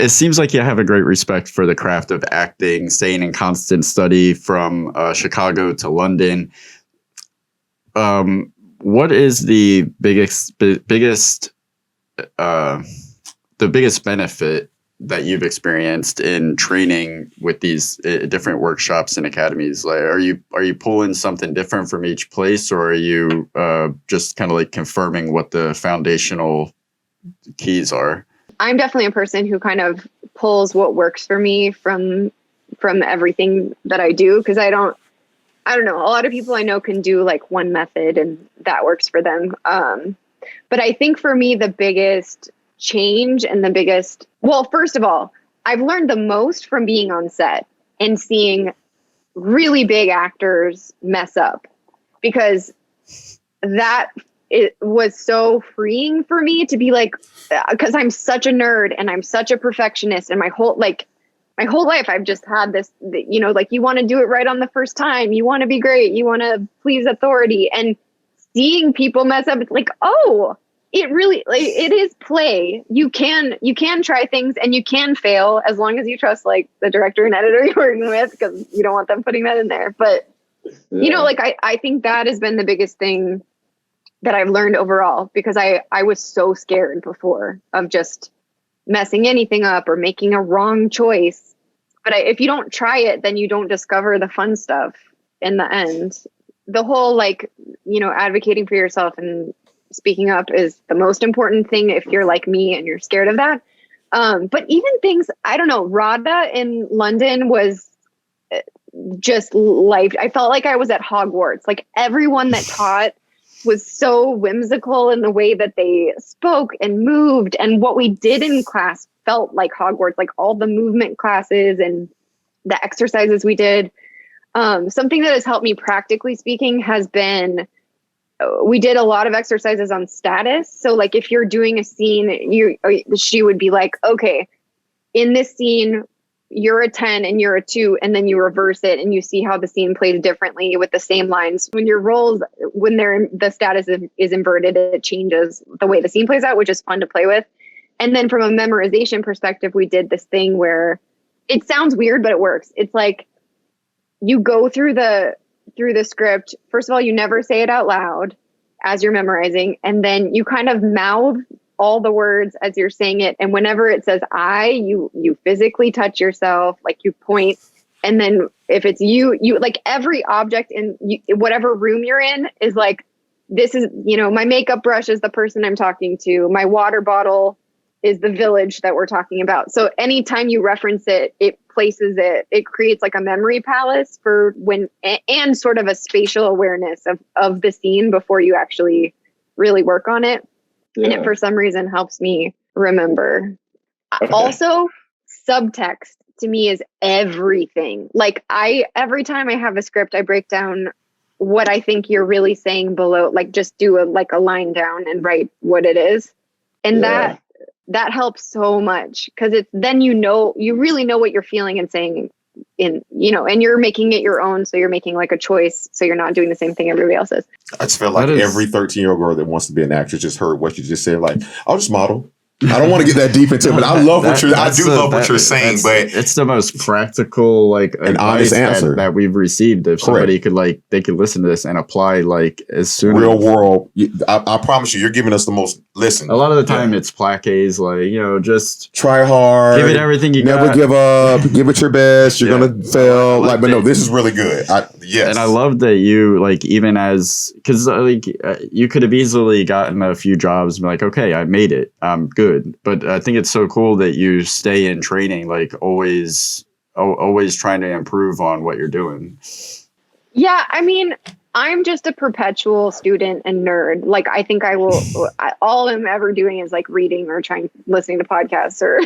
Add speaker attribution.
Speaker 1: it seems like you have a great respect for the craft of acting, staying in constant study from Chicago to London. What is the biggest benefit that you've experienced in training with these different workshops and academies? Like, are you pulling something different from each place, or are you just kind of like confirming what the foundational keys are?
Speaker 2: I'm definitely a person who kind of pulls what works for me from everything that I do, because I don't know. A lot of people I know can do like one method and that works for them. But I think for me, the biggest change and first of all, I've learned the most from being on set and seeing really big actors mess up, because it was so freeing for me to be like, because I'm such a nerd and I'm such a perfectionist, and my whole life I've just had this, like, you want to do it right on the first time, you want to be great, you want to please authority, and seeing people mess up, it's like, oh, it really, like, it is play. You can try things and you can fail, as long as you trust like the director and editor you're working with, because you don't want them putting that in there. But I think that has been the biggest thing that I've learned overall, because I was so scared before of just messing anything up or making a wrong choice. But if you don't try it, then you don't discover the fun stuff in the end. The whole advocating for yourself and speaking up is the most important thing if you're like me and you're scared of that. But even things, I don't know, RADA in London was just life. I felt like I was at Hogwarts. Like, everyone that taught was so whimsical in the way that they spoke and moved, and what we did in class felt like Hogwarts, like all the movement classes and the exercises we did. Something that has helped me practically speaking has been, we did a lot of exercises on status. So like, if you're doing a scene, she would be like, okay, in this scene, you're a 10 and you're a 2, and then you reverse it and you see how the scene plays differently with the same lines. When your roles, when the status is inverted, it changes the way the scene plays out, which is fun to play with. And then from a memorization perspective, we did this thing where it sounds weird, but it works. It's like, you go through the script. First of all, you never say it out loud as you're memorizing, and then you kind of mouth all the words as you're saying it. And whenever it says you physically touch yourself, like you point. And then if it's you like, every object in whatever room you're in is like, this is, my makeup brush is the person I'm talking to. My water bottle is the village that we're talking about. So anytime you reference it, it places it creates like a memory palace for and sort of a spatial awareness of the scene before you actually really work on it. Yeah. And it, for some reason, helps me remember. Okay. Also, subtext to me is everything. Like, every time I have a script, I break down what I think you're really saying below, like just do a line down and write what it is. And that helps so much, because it's then you really know what you're feeling and saying and you're making it your own. So you're making like a choice. So you're not doing the same thing everybody else is.
Speaker 3: I just feel like every 13-year-old girl that wants to be an actress just heard what you just said. Like, I'll just model. I don't want to get that deep into it, but I love what you're saying. But
Speaker 1: it's the most practical, like,
Speaker 3: an honest answer
Speaker 1: that we've received. If somebody could, like, they could listen to this and apply, like, as soon
Speaker 3: real world. I promise you, you're giving us the most. Listen,
Speaker 1: a lot of the time it's plaques, like, just
Speaker 3: try hard,
Speaker 1: give it everything you got,
Speaker 3: never give up, give it your best. You're gonna fail, but no, this is really good. Yes,
Speaker 1: and I love that you, like, even because you could have easily gotten a few jobs and be like, okay, I made it, I'm good. But I think it's so cool that you stay in training, like always trying to improve on what you're doing.
Speaker 2: Yeah, I mean, I'm just a perpetual student and nerd. Like, I think all I'm ever doing is like reading or listening to podcasts or